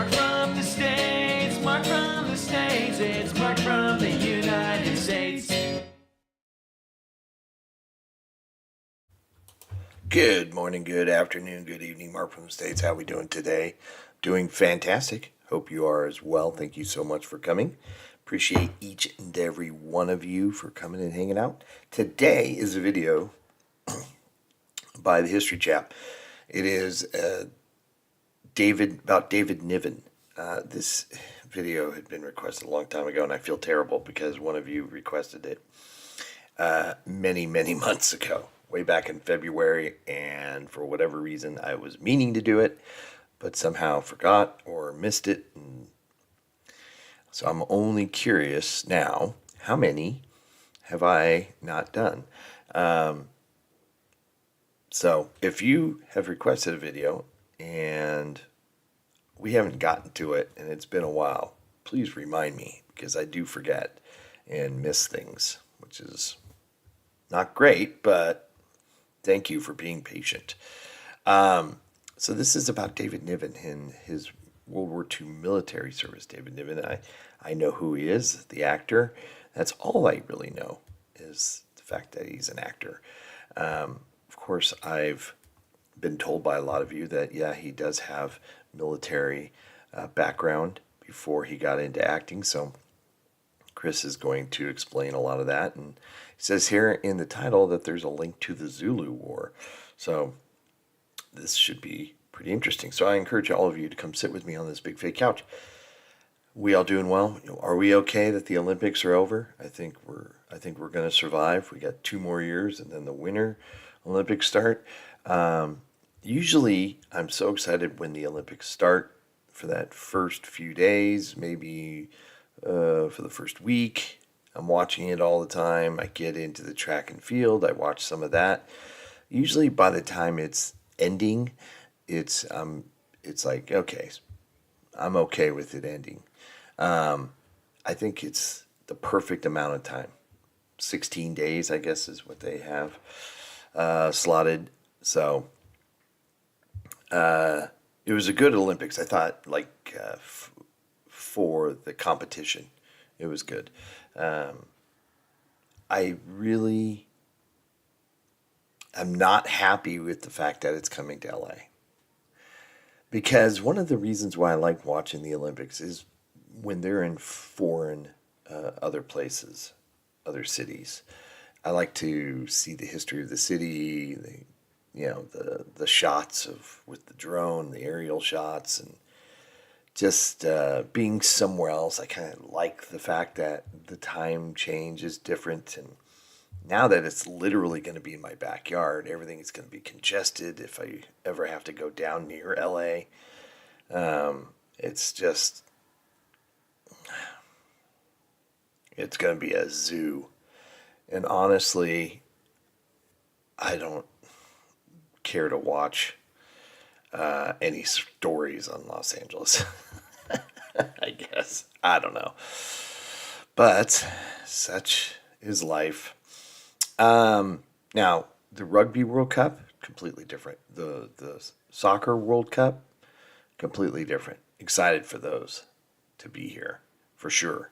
Mark from the States, Mark from the States, it's Mark from the United States. Good morning, good afternoon, good evening, Mark from the States. How we doing today? Doing fantastic. Hope you are as well. Thank you so much for coming. Appreciate each and every one of you for coming and hanging out. Today is a video by the History Chap. It is about David Niven. This video had been requested a long time ago, and I feel terrible because one of you requested it many months ago, way back in February, and for whatever reason I was meaning to do it, but somehow forgot or missed it. And so I'm only curious now, how many have I not done? So if you have requested a video and we haven't gotten to it and it's been a while, please remind me, because I do forget and miss things, which is not great, but thank you for being patient. So this is about David Niven and his World War II military service. David Niven, I know who he is, the actor. That's all I really know, is the fact that he's an actor. Of course, I've been told by a lot of you that, yeah, he does have military background before he got into acting. So Chris is going to explain a lot of that. And he says here in the title that there's a link to the Zulu War. So this should be pretty interesting. So I encourage all of you to come sit with me on this big fake couch. We all doing well? Are we okay that the Olympics are over? I think we're going to survive. We got 2 more years and then the Winter Olympics start. Usually I'm so excited when the Olympics start for that first few days, maybe for the first week. I'm watching it all the time. I get into the track and field. I watch some of that. Usually by the time it's ending, it's like, okay, I'm okay with it ending. I think it's the perfect amount of time. 16 days, I guess, is what they have slotted. So it was a good Olympics. I thought, like, for the competition, it was good. I'm not happy with the fact that it's coming to LA. Because one of the reasons why I like watching the Olympics is when they're in foreign, other places, other cities. I like to see the history of the city, the shots with the drone, the aerial shots, and just being somewhere else. I kind of like the fact that the time change is different, and now that it's literally going to be in my backyard, everything is going to be congested if I ever have to go down near LA. It's going to be a zoo. And honestly, I don't care to watch any stories on Los Angeles. I guess. I don't know. But such is life. Now, the Rugby World Cup, completely different. The Soccer World Cup, completely different. Excited for those to be here, for sure.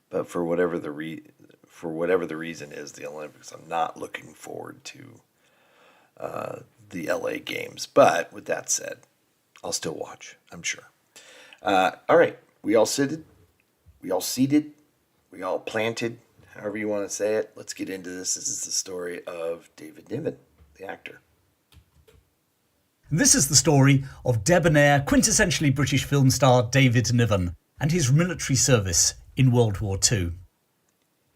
But for whatever the reason is, the Olympics, I'm not looking forward to the LA games. But with that said, I'll still watch, I'm sure. All right, we all seated, we all planted, however you want to say it. Let's get into this. This is the story of David Niven, the actor. This is the story of debonair, quintessentially British film star David Niven and his military service in World War II.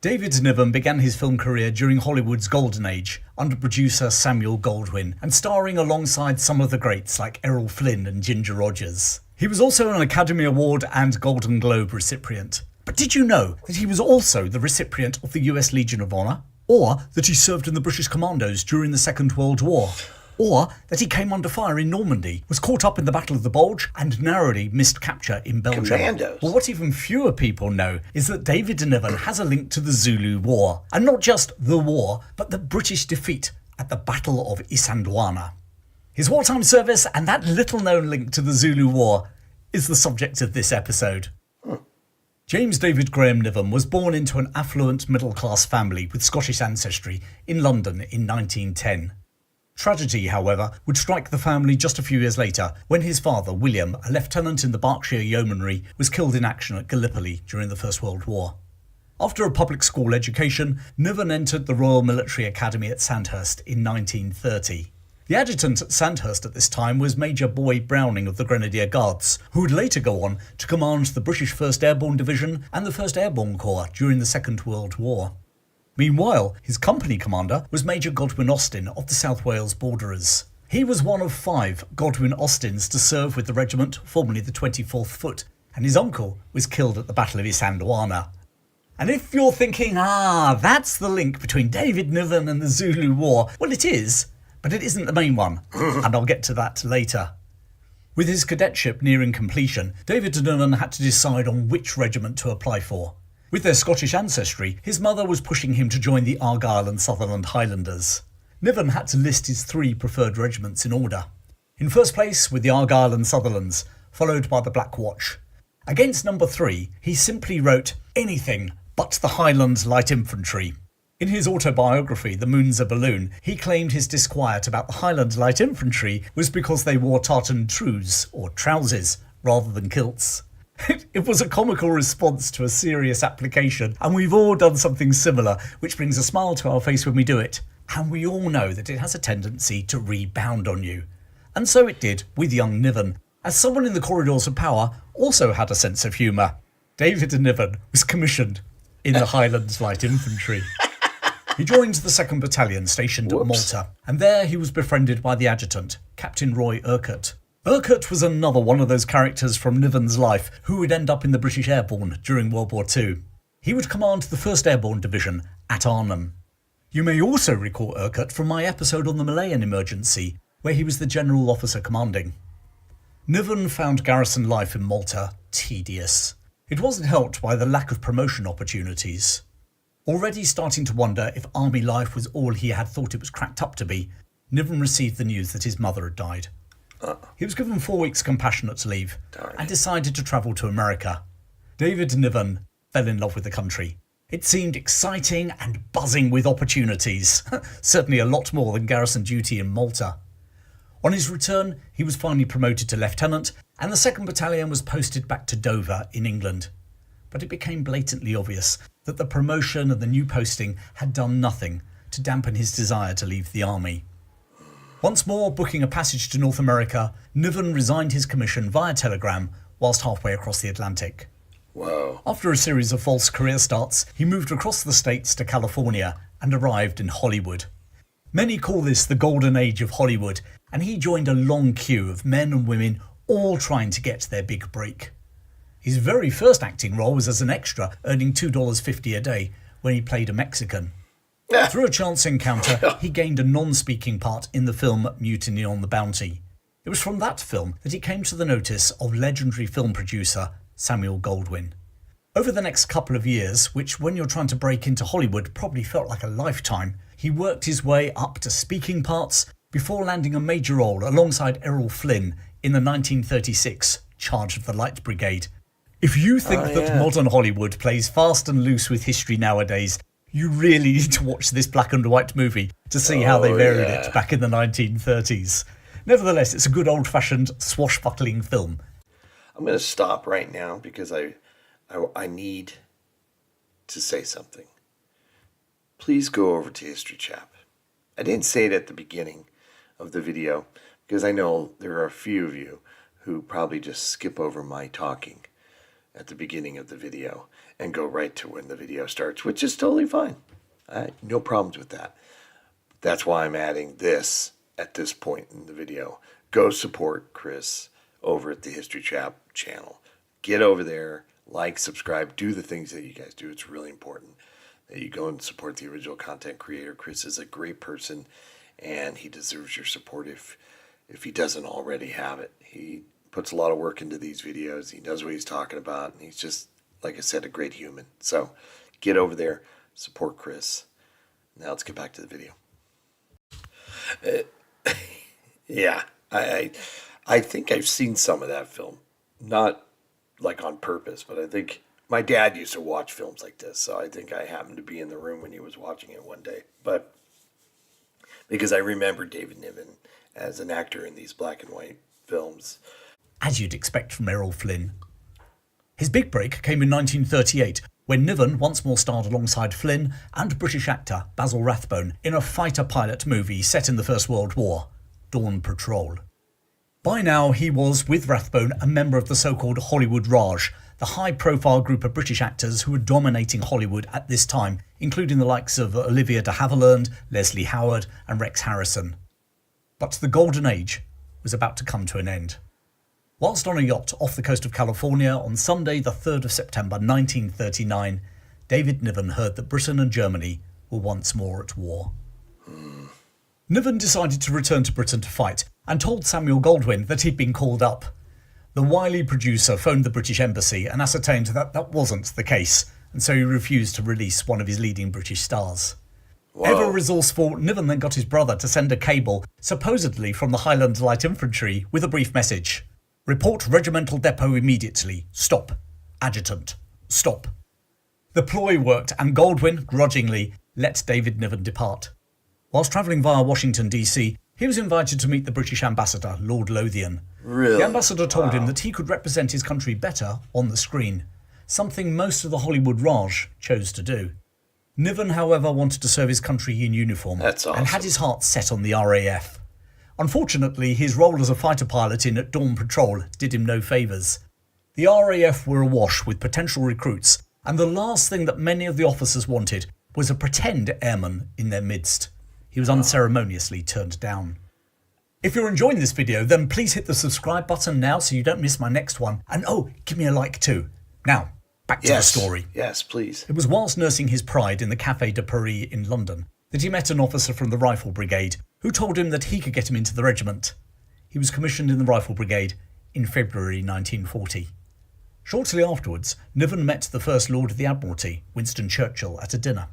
David Niven began his film career during Hollywood's golden age under producer Samuel Goldwyn and starring alongside some of the greats like Errol Flynn and Ginger Rogers. He was also an Academy Award and Golden Globe recipient. But did you know that he was also the recipient of the US Legion of Honour? Or that he served in the British Commandos during the Second World War? Or that he came under fire in Normandy, was caught up in the Battle of the Bulge, and narrowly missed capture in Belgium? Commandos. Well, what even fewer people know is that David Niven has a link to the Zulu War. And not just the war, but the British defeat at the Battle of Isandlwana. His wartime service and that little-known link to the Zulu War is the subject of this episode. James David Graham Niven was born into an affluent middle-class family with Scottish ancestry in London in 1910. Tragedy, however, would strike the family just a few years later when his father, William, a lieutenant in the Berkshire Yeomanry, was killed in action at Gallipoli during the First World War. After a public school education, Niven entered the Royal Military Academy at Sandhurst in 1930. The adjutant at Sandhurst at this time was Major Boyd Browning of the Grenadier Guards, who would later go on to command the British 1st Airborne Division and the 1st Airborne Corps during the Second World War. Meanwhile, his company commander was Major Godwin Austin of the South Wales Borderers. He was one of 5 Godwin Austins to serve with the regiment, formerly the 24th Foot, and his uncle was killed at the Battle of Isandlwana. And if you're thinking, that's the link between David Niven and the Zulu War, well, it is. But it isn't the main one, and I'll get to that later. With his cadetship nearing completion, David Niven had to decide on which regiment to apply for. With their Scottish ancestry, his mother was pushing him to join the Argyll and Sutherland Highlanders. Niven had to list his 3 preferred regiments in order. In first place with the Argyll and Sutherlands, followed by the Black Watch. Against number 3, he simply wrote anything but the Highland Light Infantry. In his autobiography, The Moon's a Balloon, he claimed his disquiet about the Highland Light Infantry was because they wore tartan trews, or trousers, rather than kilts. It was a comical response to a serious application, and we've all done something similar, which brings a smile to our face when we do it. And we all know that it has a tendency to rebound on you. And so it did with young Niven, as someone in the corridors of power also had a sense of humour. David Niven was commissioned in the Highlands Light Infantry. He joined the 2nd Battalion stationed at Malta, and there he was befriended by the adjutant, Captain Roy Urquhart. Urquhart was another one of those characters from Niven's life who would end up in the British Airborne during World War II. He would command the 1st Airborne Division at Arnhem. You may also recall Urquhart from my episode on the Malayan emergency, where he was the general officer commanding. Niven found garrison life in Malta tedious. It wasn't helped by the lack of promotion opportunities. Already starting to wonder if army life was all he had thought it was cracked up to be, Niven received the news that his mother had died. He was given 4 weeks compassionate leave and decided to travel to America. David Niven fell in love with the country. It seemed exciting and buzzing with opportunities, certainly a lot more than garrison duty in Malta. On his return, he was finally promoted to lieutenant, and the 2nd Battalion was posted back to Dover in England. But it became blatantly obvious that the promotion and the new posting had done nothing to dampen his desire to leave the army. Once more booking a passage to North America, Niven resigned his commission via telegram whilst halfway across the Atlantic. Whoa. After a series of false career starts, he moved across the states to California and arrived in Hollywood. Many call this the golden age of Hollywood, and he joined a long queue of men and women all trying to get their big break. His very first acting role was as an extra, earning $2.50 a day, when he played a Mexican. Through a chance encounter, he gained a non-speaking part in the film Mutiny on the Bounty. It was from that film that he came to the notice of legendary film producer Samuel Goldwyn. Over the next couple of years, which when you're trying to break into Hollywood probably felt like a lifetime, he worked his way up to speaking parts before landing a major role alongside Errol Flynn in the 1936 Charge of the Light Brigade. If you think that modern Hollywood plays fast and loose with history nowadays, you really need to watch this black and white movie to see how they varied it back in the 1930s. Nevertheless, it's a good old-fashioned swashbuckling film. I'm going to stop right now because I need to say something. Please go over to History Chap. I didn't say it at the beginning of the video because I know there are a few of you who probably just skip over my talking at the beginning of the video and go right to when the video starts, which is totally fine. No problems with that. That's why I'm adding this at this point in the video. Go support Chris over at the History Chap channel. Get over there, like, subscribe, do the things that you guys do. It's really important that you go and support the original content creator. Chris is a great person, and he deserves your support if he doesn't already have it. He puts a lot of work into these videos. He knows what he's talking about, and he's just, like I said, a great human. So get over there, support Chris. Now let's get back to the video. Yeah, I think I've seen some of that film, not like on purpose, but I think my dad used to watch films like this, so I think I happened to be in the room when he was watching it one day. But because I remember David Niven as an actor in these black and white films. As you'd expect from Errol Flynn. His big break came in 1938, when Niven once more starred alongside Flynn and British actor Basil Rathbone in a fighter pilot movie set in the First World War, Dawn Patrol. By now, he was, with Rathbone, a member of the so-called Hollywood Raj, the high-profile group of British actors who were dominating Hollywood at this time, including the likes of Olivia de Havilland, Leslie Howard and Rex Harrison. But the golden age was about to come to an end. Whilst on a yacht off the coast of California on Sunday the 3rd of September 1939, David Niven heard that Britain and Germany were once more at war. Niven decided to return to Britain to fight and told Samuel Goldwyn that he'd been called up. The wily producer phoned the British Embassy and ascertained that that wasn't the case, and so he refused to release one of his leading British stars. Whoa. Ever resourceful, Niven then got his brother to send a cable, supposedly from the Highland Light Infantry, with a brief message. Report regimental depot immediately. Stop. Adjutant. Stop. The ploy worked, and Goldwyn, grudgingly, let David Niven depart. Whilst travelling via Washington, DC, he was invited to meet the British ambassador, Lord Lothian. Really? The ambassador told him that he could represent his country better on the screen, something most of the Hollywood Raj chose to do. Niven, however, wanted to serve his country in uniform. That's awesome. And had his heart set on the RAF. Unfortunately, his role as a fighter pilot in Dawn Patrol did him no favours. The RAF were awash with potential recruits, and the last thing that many of the officers wanted was a pretend airman in their midst. He was unceremoniously turned down. If you're enjoying this video, then please hit the subscribe button now so you don't miss my next one. And give me a like too. Now, back to the story. Yes, please. It was whilst nursing his pride in the Café de Paris in London that he met an officer from the Rifle Brigade who told him that he could get him into the regiment. He was commissioned in the Rifle Brigade in February 1940. Shortly afterwards, Niven met the First Lord of the Admiralty, Winston Churchill, at a dinner.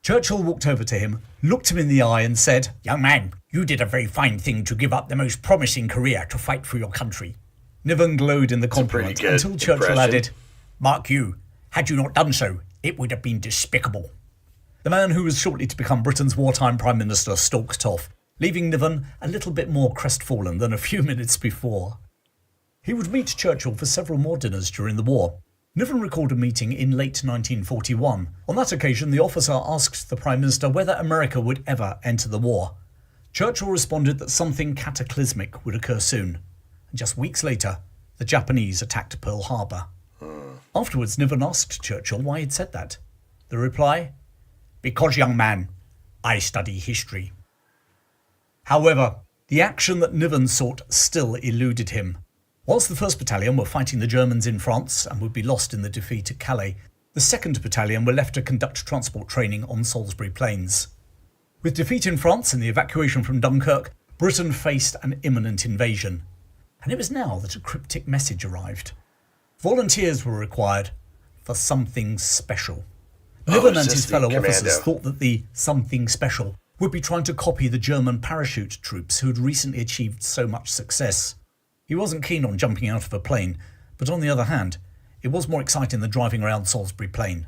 Churchill walked over to him, looked him in the eye and said, "Young man, you did a very fine thing to give up the most promising career to fight for your country." Niven glowed in the compliment until Churchill added, "Mark you, had you not done so, it would have been despicable." The man who was shortly to become Britain's wartime Prime Minister stalked off, leaving Niven a little bit more crestfallen than a few minutes before. He would meet Churchill for several more dinners during the war. Niven recalled a meeting in late 1941. On that occasion, the officer asked the Prime Minister whether America would ever enter the war. Churchill responded that something cataclysmic would occur soon. And just weeks later, the Japanese attacked Pearl Harbor. Afterwards, Niven asked Churchill why he'd said that. The reply, "Because, young man, I study history." However, the action that Niven sought still eluded him. Whilst the 1st Battalion were fighting the Germans in France and would be lost in the defeat at Calais, the 2nd Battalion were left to conduct transport training on Salisbury Plains. With defeat in France and the evacuation from Dunkirk, Britain faced an imminent invasion. And it was now that a cryptic message arrived. Volunteers were required for something special. Niven and his fellow officers thought that the something special would be trying to copy the German parachute troops who had recently achieved so much success. He wasn't keen on jumping out of a plane, but on the other hand, it was more exciting than driving around Salisbury Plain.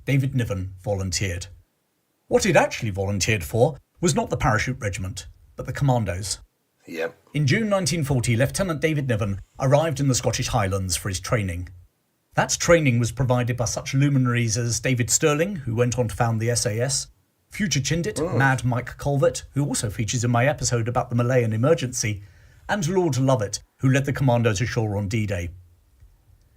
David Niven volunteered. What he'd actually volunteered for was not the parachute regiment, but the commandos. Yep. In June 1940, Lieutenant David Niven arrived in the Scottish Highlands for his training. That training was provided by such luminaries as David Stirling, who went on to found the SAS, future Chindit, Mad Mike Colvert, who also features in my episode about the Malayan emergency, and Lord Lovett, who led the commandos ashore on D-Day.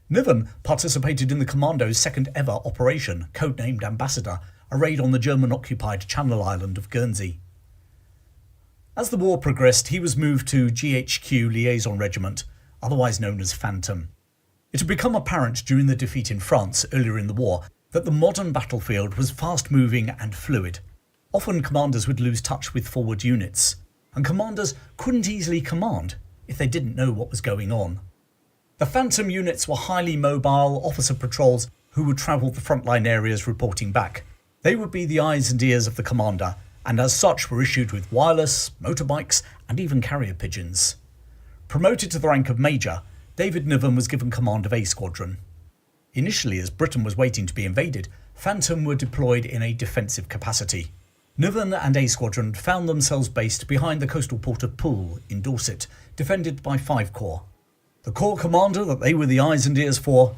Niven participated in the commandos' second ever operation, codenamed Ambassador, a raid on the German-occupied Channel Island of Guernsey. As the war progressed, he was moved to GHQ Liaison Regiment, otherwise known as Phantom. It had become apparent during the defeat in France earlier in the war that the modern battlefield was fast-moving and fluid. Often commanders would lose touch with forward units, and commanders couldn't easily command if they didn't know what was going on. The Phantom units were highly mobile officer patrols who would travel the frontline areas reporting back. They would be the eyes and ears of the commander and as such were issued with wireless, motorbikes, and even carrier pigeons. Promoted to the rank of Major, David Niven was given command of A Squadron. Initially, as Britain was waiting to be invaded, Phantom were deployed in a defensive capacity. Niven and A Squadron found themselves based behind the coastal port of Poole in Dorset, defended by 5 Corps. The Corps commander that they were the eyes and ears for,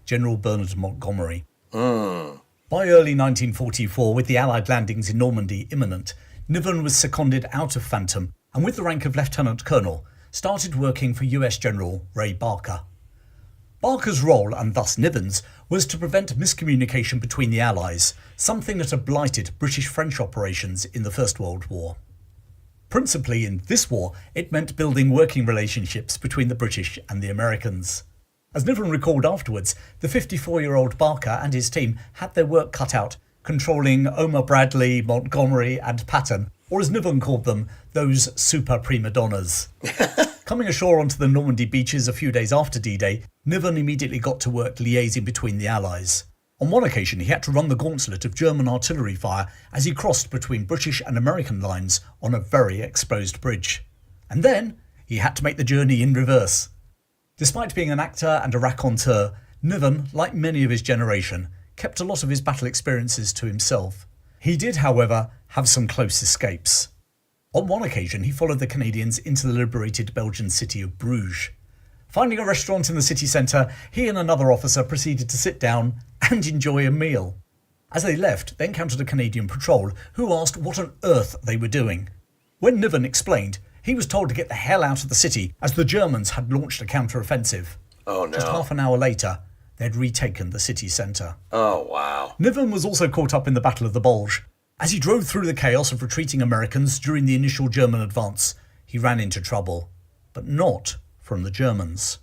General Bernard Montgomery. By early 1944, with the Allied landings in Normandy imminent, Niven was seconded out of Phantom and with the rank of Lieutenant Colonel, started working for US General Ray Barker. Barker's role, and thus Niven's, was to prevent miscommunication between the Allies, something that had blighted British-French operations in the First World War. Principally in this war, it meant building working relationships between the British and the Americans. As Niven recalled afterwards, the 54-year-old Barker and his team had their work cut out, controlling Omar Bradley, Montgomery and Patton, or as Niven called them, those super prima donnas. Coming ashore onto the Normandy beaches a few days after D-Day, Niven immediately got to work liaising between the Allies. On one occasion he had to run the gauntlet of German artillery fire as he crossed between British and American lines on a very exposed bridge. And then he had to make the journey in reverse. Despite being an actor and a raconteur, Niven, like many of his generation, kept a lot of his battle experiences to himself. He did, however, have some close escapes. On one occasion he followed the Canadians into the liberated Belgian city of Bruges. Finding a restaurant in the city centre, he and another officer proceeded to sit down and enjoy a meal. As they left, they encountered a Canadian patrol who asked what on earth they were doing. When Niven explained, he was told to get the hell out of the city as the Germans had launched a counter-offensive. Oh no. Just half an hour later, they'd retaken the city centre. Oh wow. Niven was also caught up in the Battle of the Bulge. As he drove through the chaos of retreating Americans during the initial German advance, he ran into trouble. But not from the Germans.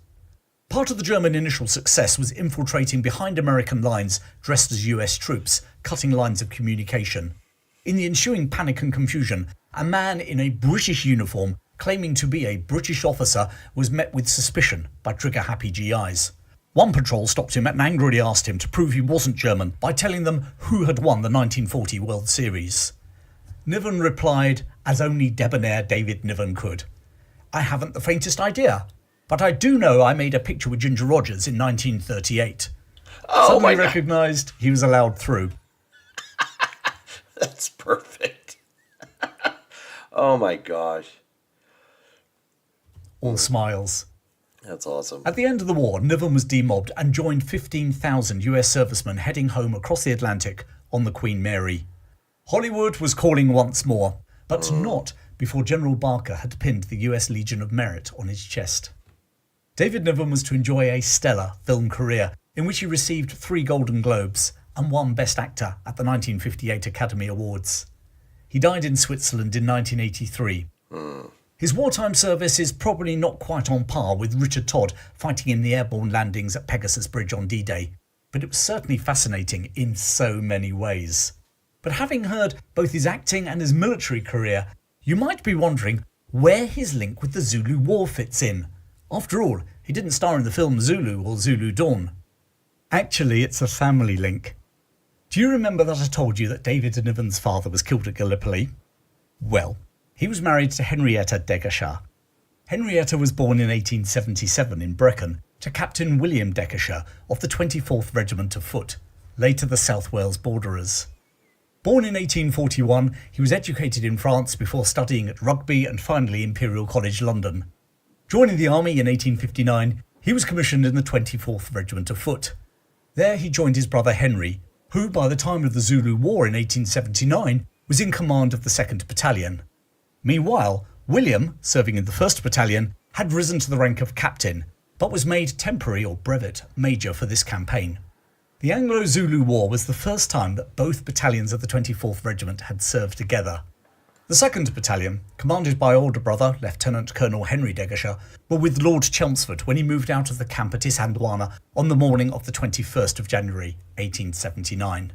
Part of the German initial success was infiltrating behind American lines dressed as US troops, cutting lines of communication. In the ensuing panic and confusion, a man in a British uniform claiming to be a British officer was met with suspicion by trigger-happy GIs. One patrol stopped him and angrily asked him to prove he wasn't German by telling them who had won the 1940 World Series. Niven replied, as only debonair David Niven could, "I haven't the faintest idea, but I do know I made a picture with Ginger Rogers in 1938. Suddenly recognised, he was allowed through. That's perfect. Oh my gosh. All smiles. That's awesome. At the end of the war, Niven was demobbed and joined 15,000 US servicemen heading home across the Atlantic on the Queen Mary. Hollywood was calling once more, but not before General Barker had pinned the US Legion of Merit on his chest. David Niven was to enjoy a stellar film career in which he received 3 Golden Globes and won Best Actor at the 1958 Academy Awards. He died in Switzerland in 1983. His wartime service is probably not quite on par with Richard Todd fighting in the airborne landings at Pegasus Bridge on D-Day, but it was certainly fascinating in so many ways. But having heard both his acting and his military career, you might be wondering where his link with the Zulu War fits in. After all, he didn't star in the film Zulu or Zulu Dawn. Actually, it's a family link. Do you remember that I told you that David Niven's father was killed at Gallipoli? Well, he was married to Henrietta Deggershaw. Henrietta was born in 1877 in Brecon to Captain William Deggershaw of the 24th Regiment of Foot, later the South Wales Borderers. Born in 1841, he was educated in France before studying at Rugby and finally Imperial College London. Joining the army in 1859, he was commissioned in the 24th Regiment of Foot. There he joined his brother Henry, who by the time of the Zulu War in 1879 was in command of the 2nd Battalion. Meanwhile, William, serving in the 1st Battalion, had risen to the rank of captain, but was made temporary or brevet major for this campaign. The Anglo-Zulu War was the first time that both battalions of the 24th Regiment had served together. The 2nd Battalion, commanded by older brother Lieutenant Colonel Henry Deggershaw, were with Lord Chelmsford when he moved out of the camp at Isandlwana on the morning of the 21st of January 1879.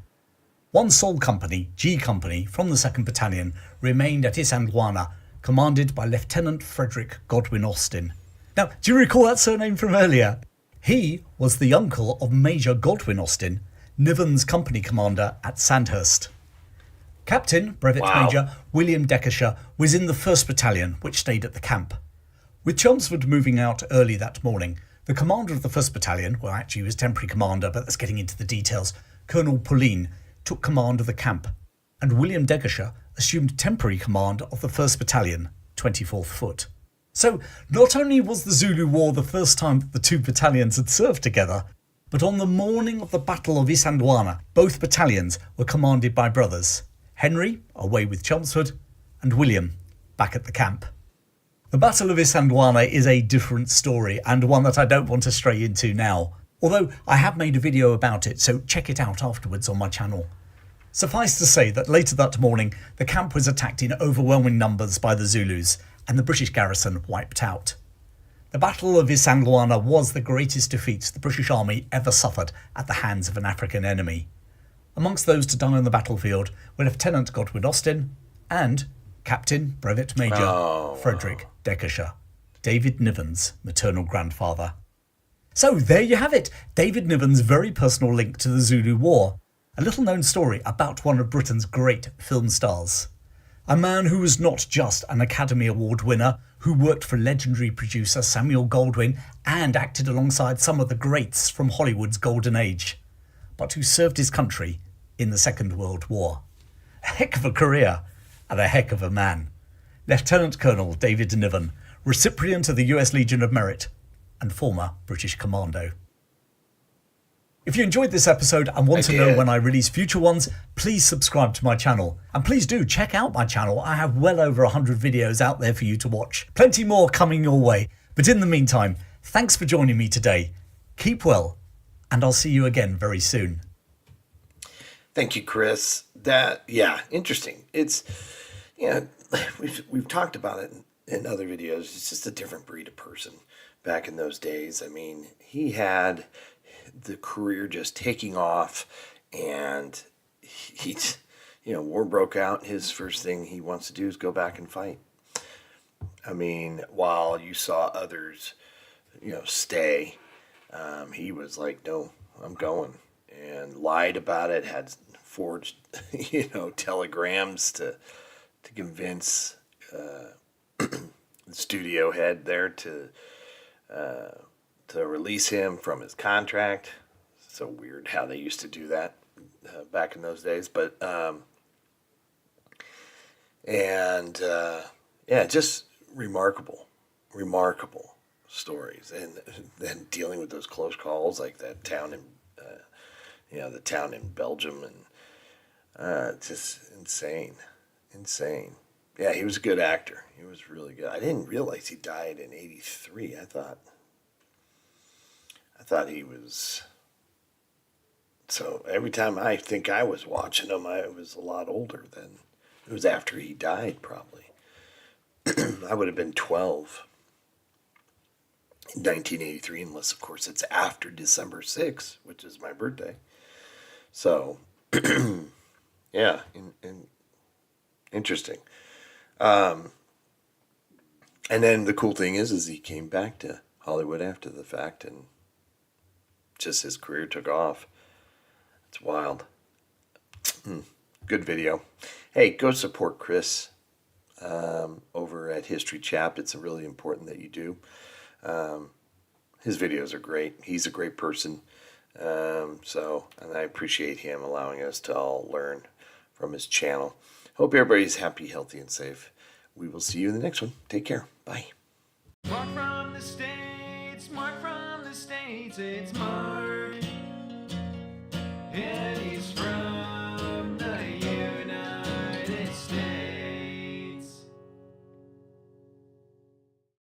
One sole company, G Company, from the 2nd Battalion remained at Isandlwana, commanded by Lieutenant Frederick Godwin Austin. Now, do you recall that surname from earlier? He was the uncle of Major Godwin Austin, Niven's company commander at Sandhurst. Captain, Brevet Wow. Major William Deckisher, was in the 1st Battalion, which stayed at the camp. With Chelmsford moving out early that morning, the commander of the 1st Battalion, well actually he was temporary commander, but that's getting into the details, Colonel Pauline, took command of the camp, and William Deckisher assumed temporary command of the 1st Battalion, 24th Foot. So not only was the Zulu War the first time that the two battalions had served together, but on the morning of the Battle of Isandlwana, both battalions were commanded by brothers. Henry, away with Chelmsford, and William, back at the camp. The Battle of Isandlwana is a different story, and one that I don't want to stray into now, although I have made a video about it, so check it out afterwards on my channel. Suffice to say that later that morning, the camp was attacked in overwhelming numbers by the Zulus, and the British garrison wiped out. The Battle of Isandlwana was the greatest defeat the British Army ever suffered at the hands of an African enemy. Amongst those to die on the battlefield were Lieutenant Godwin Austen and Captain Brevet Major Frederick Deckisher, David Niven's maternal grandfather. So there you have it, David Niven's very personal link to the Zulu War, a little known story about one of Britain's great film stars. A man who was not just an Academy Award winner, who worked for legendary producer Samuel Goldwyn and acted alongside some of the greats from Hollywood's golden age, but who served his country in the Second World War. A heck of a career, and a heck of a man. Lieutenant Colonel David Niven, recipient of the US Legion of Merit, and former British Commando. If you enjoyed this episode and want to know when I release future ones, please subscribe to my channel. And please do check out my channel. I have well over 100 videos out there for you to watch. Plenty more coming your way. But in the meantime, thanks for joining me today. Keep well, and I'll see you again very soon. Thank you, Chris. Interesting. It's, we've talked about it in other videos. It's just a different breed of person back in those days. I mean, he had the career just taking off, and he's, war broke out. His first thing he wants to do is go back and fight. I mean, while you saw others, stay, he was like, no, I'm going, and lied about it, had forged, telegrams to convince the studio head there to release him from his contract. So weird how they used to do that back in those days. But just remarkable stories, and then dealing with those close calls like that town in the town in Belgium, and just insane. Yeah, he was a good actor. He was really good. I didn't realize he died in '83. I thought he was. So every time I think I was watching him, I was a lot older than. It was after he died, probably. I would have been 12 in 1983, unless, of course, it's after December 6th, which is my birthday. So, yeah, interesting. And then the cool thing is he came back to Hollywood after the fact, and just his career took off. It's wild. Good video. Hey, go support Chris over at History Chap. It's really important that you do. His videos are great. He's a great person. And I appreciate him allowing us to all learn from his channel. Hope everybody's happy, healthy, and safe. We will see you in the next one. Take care. Bye. Mark from the States, Mark from the States, it's Mark. Yeah.